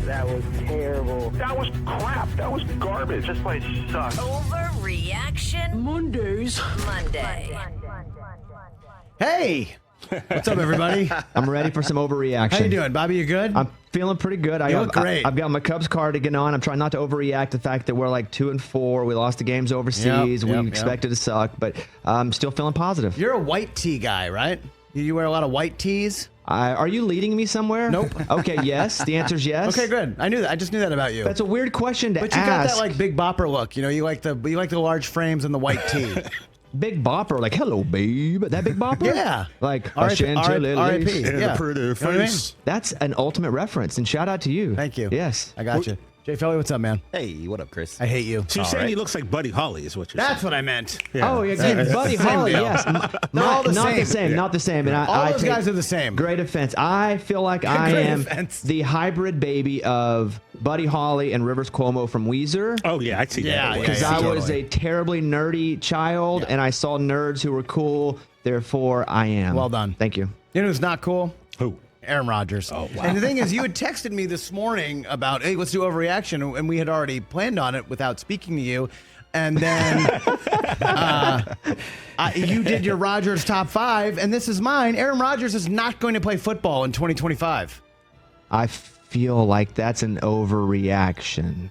That was terrible. That was crap. That was garbage. This place sucks. Overreaction Mondays. Monday. Hey, what's up, everybody? I'm ready for some overreaction. How you doing, Bobby? You good? I'm feeling pretty good. You look great. I've got my Cubs cardigan on. I'm trying not to overreact to the fact that we're like 2-4. We lost the games overseas. We expected to suck, but I'm still feeling positive. You're a white tee guy, right? You wear a lot of white tees? Are you leading me somewhere? Nope. Okay, yes. The answer's yes. Okay, good. I knew that. I just knew that about you. That's a weird question to ask. But you got that like Big Bopper look. You know, you like the large frames and the white tee. Big Bopper, like, hello, babe. That Big Bopper? Yeah. Like, R.I.P. R.I.P. Yeah. Pretty face. You know what I mean? That's an ultimate reference, and shout out to you. Thank you. Yes. I got you. Jay Felly, what's up, man? Hey, what up, Chris? I hate you. So you're saying he looks like Buddy Holly is what you're That's saying. what I meant. Yeah. Oh, yeah, Buddy Holly, deal. yes. They're all the same. Not the same. And All those take guys are the same. Great offense. I feel like I Great am offense. the hybrid baby of Buddy Holly and Rivers Cuomo from Weezer. Oh, yeah, I see Yeah, that. Because yeah, I was totally. a terribly nerdy child, and I saw nerds who were cool. Therefore, I am. Well done. Thank you. You know who's not cool? Who? Aaron Rodgers. Oh, wow. And the thing is, you had texted me this morning about, hey, let's do Overreaction, and we had already planned on it without speaking to you. And then you did your Rodgers top 5, and this is mine. Aaron Rodgers is not going to play football in 2025. I feel like that's an overreaction.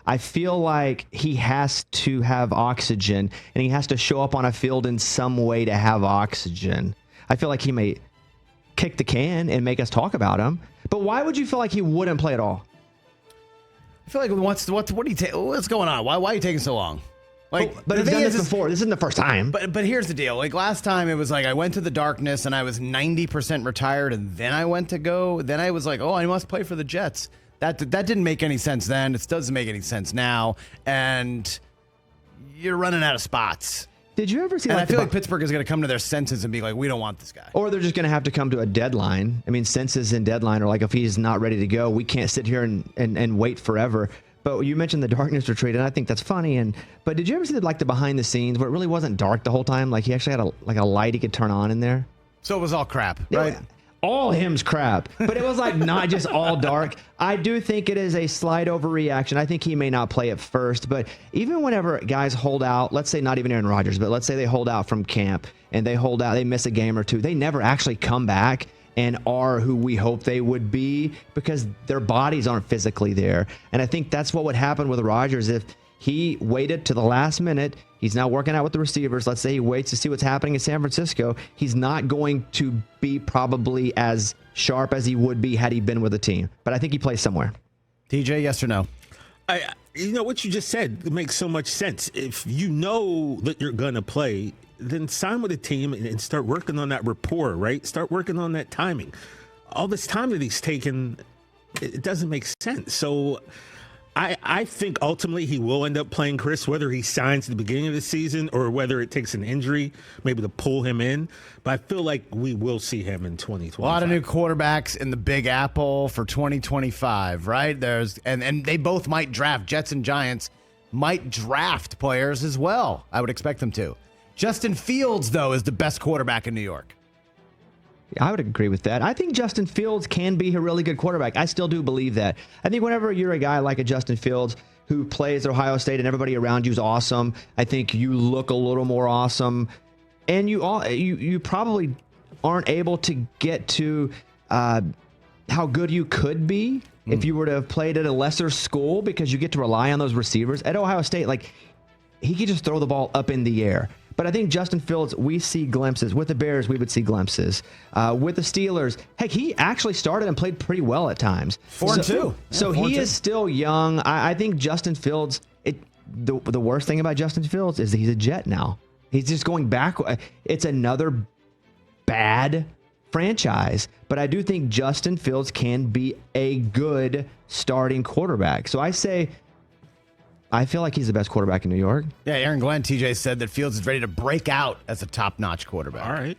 I feel like he has to have oxygen, and he has to show up on a field in some way to have oxygen. I feel like he may kick the can and make us talk about him. But why would you feel like he wouldn't play at all? I feel like what's going on? Why are you taking so long? Like, But the he's thing done is, this before. This isn't the first time. But here's the deal. Like last time, it was like I went to the darkness and I was 90% retired, and then I went to go. Then I was like, oh, I must play for the Jets. That didn't make any sense then. It doesn't make any sense now. And you're running out of spots. Did you ever see? And Like I feel like Pittsburgh is going to come to their senses and be like, we don't want this guy. or they're just going to have to come to a deadline. I mean, senses and deadline are like, if he's not ready to go, we can't sit here and wait forever. But you mentioned the darkness retreat, and I think that's funny. But did you ever see the behind the scenes where it really wasn't dark the whole time? Like he actually had a light he could turn on in there. So it was all crap, right? Yeah, all him's crap, but it was like not just all dark. I do think it is a slight overreaction. I think he may not play at first, but even whenever guys hold out, let's say not even Aaron Rodgers, but let's say they hold out from camp and they hold out, they miss a game or two, they never actually come back and are who we hope they would be because their bodies aren't physically there. And I think that's what would happen with Rodgers if he waited to the last minute. He's now working out with the receivers. Let's say he waits to see what's happening in San Francisco. He's not going to be probably as sharp as he would be had he been with a team. But I think he plays somewhere. TJ, yes or no? You know, what you just said makes so much sense. If you know that you're going to play, then sign with a team and start working on that rapport, right? Start working on that timing. All this time that he's taken, it doesn't make sense. So I think ultimately he will end up playing, Chris, whether he signs at the beginning of the season or whether it takes an injury maybe to pull him in. But I feel like we will see him in 2020. A lot of new quarterbacks in the Big Apple for 2025, right? And they both might draft. Jets and Giants might draft players as well. I would expect them to. Justin Fields, though, is the best quarterback in New York. I would agree with that. I think Justin Fields can be a really good quarterback. I still do believe that. I think whenever you're a guy like a Justin Fields who plays at Ohio State and everybody around you is awesome, I think you look a little more awesome. And you probably aren't able to get to how good you could be if you were to have played at a lesser school because you get to rely on those receivers. At Ohio State, like he could just throw the ball up in the air. But I think Justin Fields, we see glimpses. With the Bears, we would see glimpses. With the Steelers, heck, he actually started and played pretty well at times. 4-2. So he is still young. I think Justin Fields, the worst thing about Justin Fields is that he's a Jet now. He's just going back. It's another bad franchise. But I do think Justin Fields can be a good starting quarterback. So I feel like he's the best quarterback in New York. Yeah, Aaron Glenn, TJ, said that Fields is ready to break out as a top-notch quarterback. All right.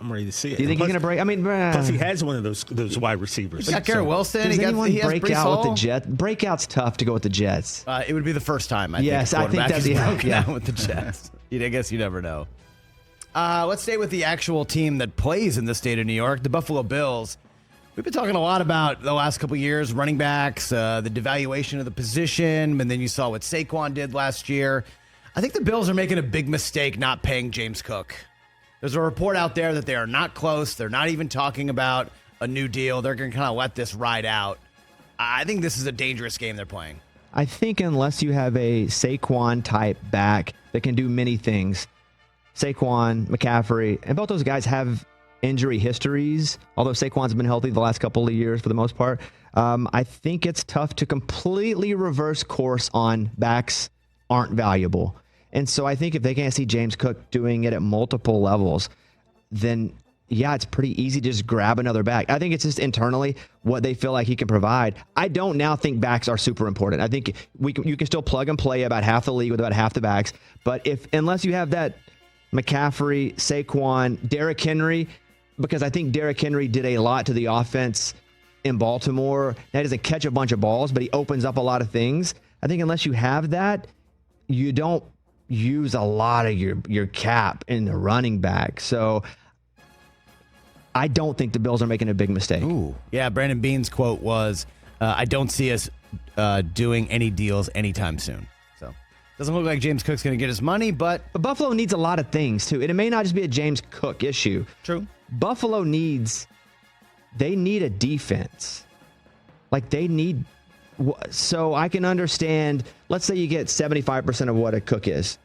I'm ready to see it. Do you think he's going to break? I mean, Plus, he has one of those wide receivers. He got Garrett Wilson. Does anyone he has break Breece out Hall. with the Jets? Breakout's tough to go with the Jets. It would be the first time, Yes, I think quarterback that'd has be- broken yeah. out with the Jets. I guess you never know. Let's stay with the actual team that plays in the state of New York, the Buffalo Bills. We've been talking a lot about the last couple of years, running backs, the devaluation of the position, and then you saw what Saquon did last year. I think the Bills are making a big mistake not paying James Cook. There's a report out there that they are not close. They're not even talking about a new deal. They're going to kind of let this ride out. I think this is a dangerous game they're playing. I think unless you have a Saquon-type back that can do many things, Saquon, McCaffrey, and both those guys have injury histories, although Saquon's been healthy the last couple of years for the most part. I think it's tough to completely reverse course on backs aren't valuable. And so I think if they can't see James Cook doing it at multiple levels, then yeah, it's pretty easy to just grab another back. I think it's just internally what they feel like he can provide. I don't now think backs are super important. I think you can still plug and play about half the league with about half the backs. But unless you have that McCaffrey, Saquon, Derrick Henry, because I think Derrick Henry did a lot to the offense in Baltimore. Now, he doesn't catch a bunch of balls, but he opens up a lot of things. I think unless you have that, you don't use a lot of your cap in the running back. So I don't think the Bills are making a big mistake. Ooh. Yeah, Brandon Bean's quote was, I don't see us doing any deals anytime soon. So doesn't look like James Cook's going to get his money, but Buffalo needs a lot of things, too. And it may not just be a James Cook issue. True. Buffalo needs a defense. So I can understand, let's say you get 75% of what a Cook is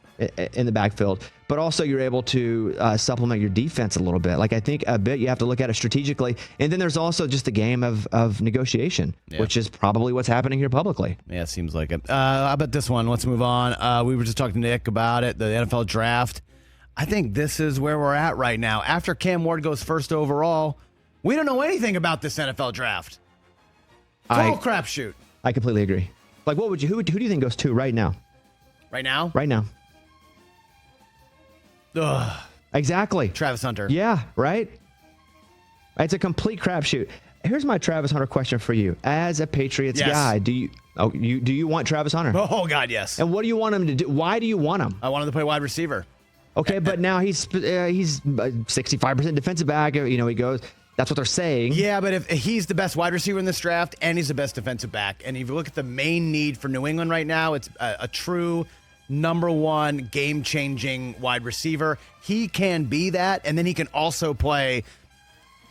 in the backfield, but also you're able to supplement your defense a little bit. I think a bit you have to look at it strategically. And then there's also just the game of negotiation, which is probably what's happening here publicly. Yeah, it seems like it. How about this one? Let's move on. We were just talking to Nick about it, the NFL draft. I think this is where we're at right now. After Cam Ward goes first overall, we don't know anything about this NFL draft. Total crapshoot. I completely agree. Who do you think goes to right now? Right now? Right now. Ugh. Exactly. Travis Hunter. Yeah, right? It's a complete crapshoot. Here's my Travis Hunter question for you. As a Patriots guy, do you want Travis Hunter? Oh, God, yes. And what do you want him to do? Why do you want him? I want him to play wide receiver. Okay, but now he's 65% defensive back. He goes. That's what they're saying. Yeah, but if he's the best wide receiver in this draft and he's the best defensive back, and if you look at the main need for New England right now, it's a true number one game-changing wide receiver. He can be that, and then he can also play,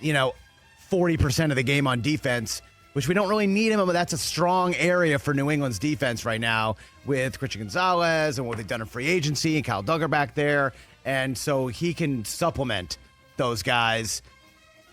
40% of the game on defense, which we don't really need him, but that's a strong area for New England's defense right now with Christian Gonzalez and what they've done in free agency and Kyle Duggar back there. And so he can supplement those guys,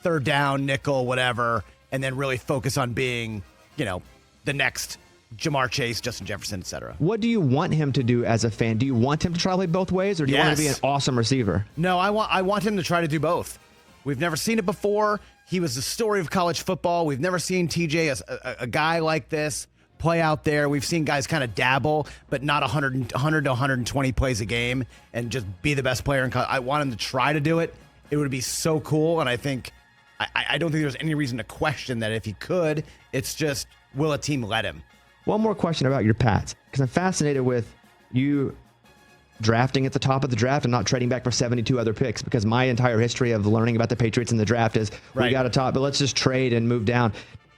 third down, nickel, whatever, and then really focus on being, the next Jamar Chase, Justin Jefferson, etc. What do you want him to do as a fan? Do you want him to try to play both ways, or do you want him to be an awesome receiver? No, I want him to try to do both. We've never seen it before. He was the story of college football. We've never seen TJ, a guy like this, play out there. We've seen guys kind of dabble, but not 100 to 120 plays a game and just be the best player in college. I want him to try to do it. It would be so cool, and I don't think there's any reason to question that if he could. It's just, will a team let him? One more question about your Pats, because I'm fascinated with you drafting at the top of the draft and not trading back for 72 other picks, because my entire history of learning about the Patriots in the draft is we got a top, but let's just trade and move down.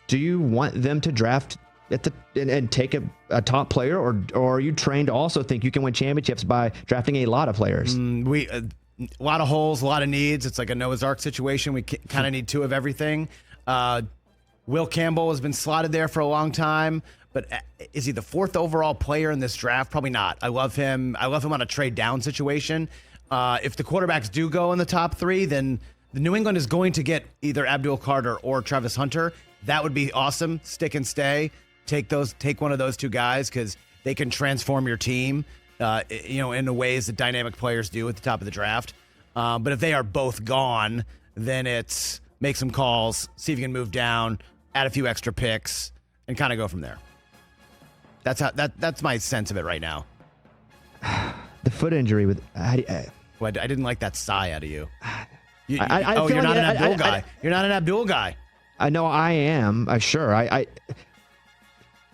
Do you want them to draft and take a top player, or are you trained to also think you can win championships by drafting a lot of players? A lot of holes, a lot of needs. It's like a Noah's Ark situation. We kind of need two of everything. Will Campbell has been slotted there for a long time, but is he the fourth overall player in this draft? Probably not. I love him. I love him on a trade down situation. If the quarterbacks do go in the top three, then the New England is going to get either Abdul Carter or Travis Hunter. That would be awesome. Stick and stay. Take one of those two guys, because they can transform your team, in the ways that dynamic players do at the top of the draft. But if they are both gone, then it's make some calls, see if you can move down, add a few extra picks, and kind of go from there. That's my sense of it right now. The foot injury with I didn't like that sigh out of you. You're not an an Abdul guy. You're not an Abdul guy. I know I am. Sure.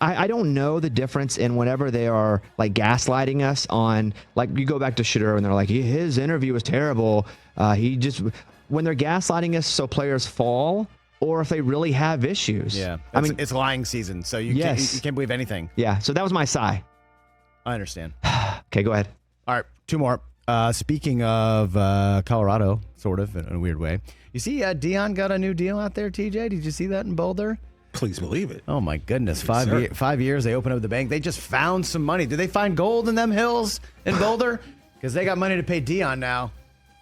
I don't know the difference in whenever they are like gaslighting us on, like, you go back to Shaduro and they're like, his interview was terrible. When they're gaslighting us so players fall, or if they really have issues. Yeah. I mean, it's lying season, so you can't believe anything. Yeah. So that was my sigh. I understand. Okay, go ahead. All right, two more. Speaking of Colorado, sort of, in a weird way. You see Deion got a new deal out there, TJ? Did you see that in Boulder? Please believe it. Oh, my goodness. Yes, 5 years, they opened up the bank. They just found some money. Did they find gold in them hills in Boulder? Because they got money to pay Deion now.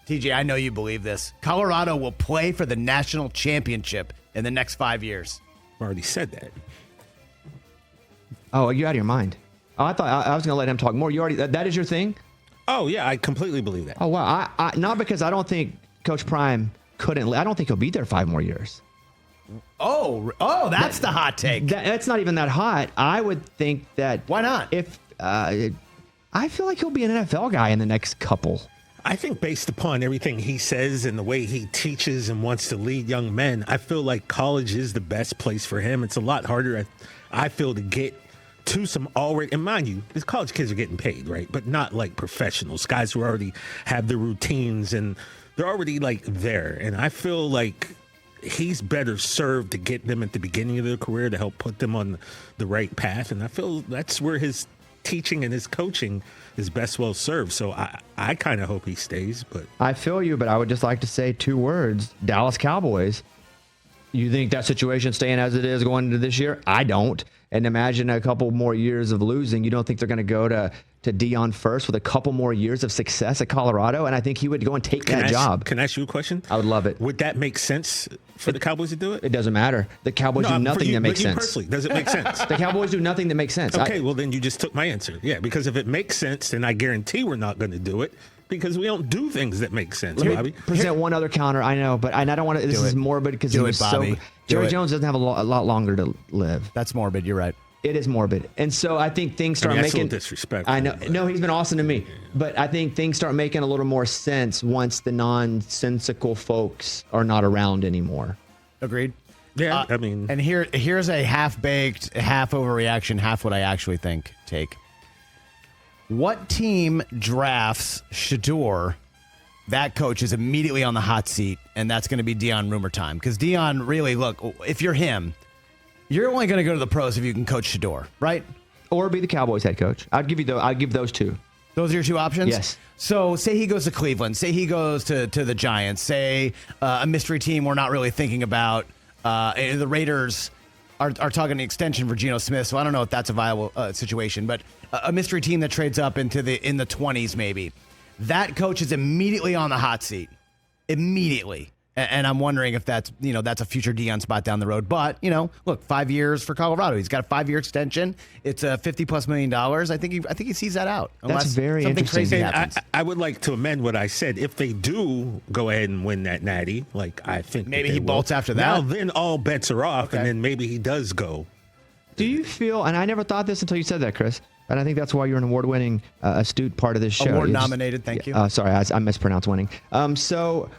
TJ, I know you believe this. Colorado will play for the national championship in the next 5 years. I already said that. Oh, you're out of your mind. Oh, I thought I was going to let him talk more. You already that is your thing? Oh, yeah, I completely believe that. Oh, wow. I not because I don't think Coach Prime couldn't. I don't think he'll be there 5 more years. Oh, that's the hot take. That's not even that hot. I would think that. Why not? If I feel like he'll be an NFL guy in the next couple. I think based upon everything he says and the way he teaches and wants to lead young men, I feel like college is the best place for him. It's a lot harder, I feel, to get to some already, and mind you, these college kids are getting paid, right? But not like professionals, guys who already have the routines and they're already like there. And I feel like he's better served to get them at the beginning of their career to help put them on the right path. And I feel that's where his teaching and his coaching is best well served. So I kind of hope he stays. But I feel you, but I would just like to say 2 words: Dallas Cowboys. You think that situation staying as it is going into this year? I don't. And imagine a couple more years of losing. You don't think they're going to go to Deion first with a couple more years of success at Colorado? And I think he would go and take that job. Can I ask you a question? I would love it. Would that make sense for the Cowboys to do it? It doesn't matter. The Cowboys do nothing that makes sense. Personally, does it make sense? The Cowboys do nothing that makes sense. Okay, well, then you just took my answer. Yeah, because if it makes sense, then I guarantee we're not going to do it because we don't do things that make sense, Let Bobby. me present one other counter. I know, but I don't want to. This is morbid because he was so. Jerry Jones doesn't have a lot longer to live. That's morbid. You're right. It is morbid. And so I think things start that's making... a little disrespectful. I know. No, he's been awesome to me. But I think things start making a little more sense once the nonsensical folks are not around anymore. Agreed. Yeah, I mean... And here's a half-baked, half overreaction, half what I actually think take. What team drafts Shador? That coach is immediately on the hot seat, and that's going to be Deion rumor time. Because Deion, really, look, if you're him... You're only going to go to the pros if you can coach Shador, right? Or be the Cowboys head coach. I'd give those 2. Those are your 2 options? Yes. So say he goes to Cleveland. Say he goes to the Giants. Say a mystery team we're not really thinking about. The Raiders are talking an extension for Geno Smith, so I don't know if that's a viable situation. But a mystery team that trades up in the 20s maybe. That coach is immediately on the hot seat. Immediately. And I'm wondering if that's a future Deion spot down the road. But, look, 5 years for Colorado. He's got a 5-year extension. It's $50+ million. I think he sees that out. That's very something interesting. crazy happens. I would like to amend what I said. If they do go ahead and win that natty, like I think maybe he bolts after that. Now then all bets are off, Okay. and then maybe he does go. Do you feel, and I never thought this until you said that, Chris, and I think that's why you're an award-winning, astute part of this show. Award-nominated, thank you. Sorry, I mispronounced winning. So...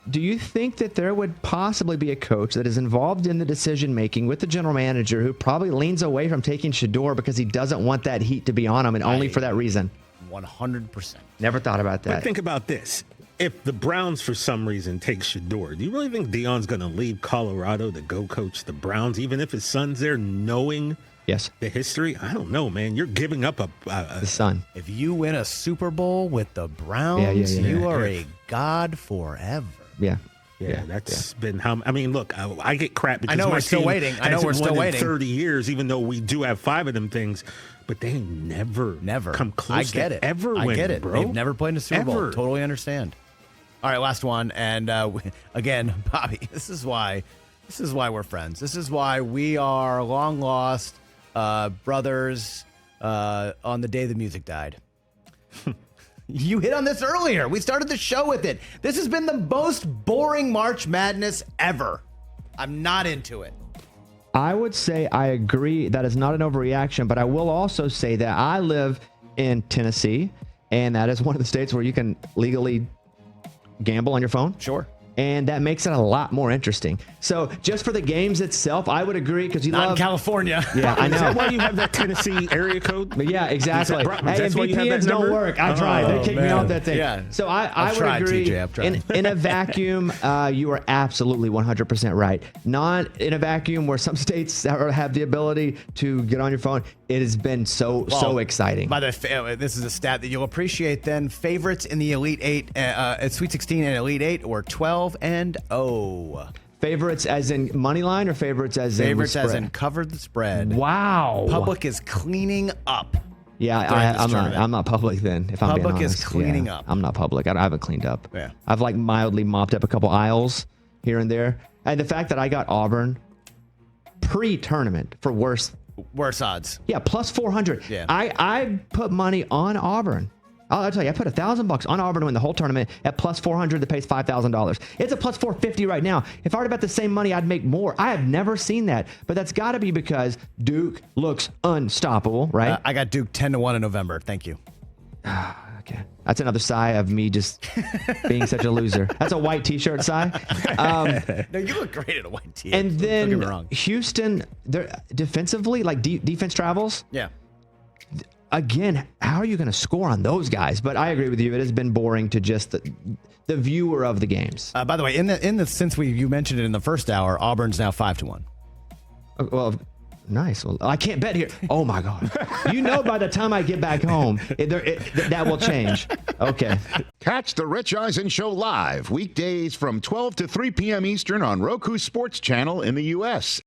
Do you think that there would possibly be a coach that is involved in the decision-making with the general manager who probably leans away from taking Shador because he doesn't want that heat to be on him and only for that reason? 100%. Never thought about that. But think about this. If the Browns, for some reason, take Shador, do you really think Deion's going to leave Colorado to go coach the Browns, even if his son's there knowing the history? I don't know, man. You're giving up the son. If you win a Super Bowl with the Browns, you are a god forever. Yeah. That's been how. I mean, look, I get crap because I know my we're still team waiting. I know hasn't we're still won in waiting. 30 years, even though we do have 5 of them things, but they never come close. I get to it. Ever I win, get it, bro. They've never played in a Super Bowl. Ever. Totally understand. All right, last one, and again, Bobby, this is why we're friends. This is why we are long lost brothers on the day the music died. You hit on this earlier. We started the show with it. This has been the most boring March Madness ever. I'm not into it. I would say I agree that is not an overreaction, but I will also say that I live in Tennessee, and that is one of the states where you can legally gamble on your phone. Sure. and that makes it a lot more interesting. So just for the games itself, I would agree because you Not love in California. Yeah, I Is know. that why you have that Tennessee area code? But yeah, exactly. Is that- Hey, that's why you have that VPNs don't number? work. I tried. They kicked me man. off that thing. Yeah. So I I've would tried, agree. TJ, I've tried. In a vacuum, you are absolutely 100% right. Not in a vacuum where some states have the ability to get on your phone. It has been so exciting. By the way, this is a stat that you'll appreciate then. Favorites in the Elite Eight, Sweet 16 and Elite Eight were 12-0. Favorites as in money line or favorites as in Favorites as spread? in covered the spread. Wow. Public is cleaning up. Yeah, during this I'm tournament. not public then. If I'm being Public is honest. cleaning Yeah, up. I'm not public. I haven't cleaned up. Yeah. I've like mildly mopped up a couple aisles here and there. And the fact that I got Auburn pre-tournament for worse. Worse odds. Yeah, plus 400. Yeah. I put money on Auburn. I'll tell you, I put $1,000 on Auburn to win the whole tournament at plus 400 that pays $5,000. It's a plus 450 right now. If I were to bet the same money, I'd make more. I have never seen that, but that's got to be because Duke looks unstoppable, right? I got Duke 10-1 in November. Thank you. Okay. That's another sigh of me just being such a loser. That's a white T-shirt sigh. No, you look great at a white tee. And Don't get me then wrong. Houston, they're defensively, like defense travels. Yeah. Again, how are you going to score on those guys? But I agree with you. It has been boring to just the viewer of the games. By the way, in the since you mentioned it in the first hour, Auburn's now 5-1. Well, nice. Well, I can't bet here. Oh my God! You know, by the time I get back home, that will change. Okay. Catch the Rich Eisen Show live weekdays from 12 to 3 p.m. Eastern on Roku Sports Channel in the U.S.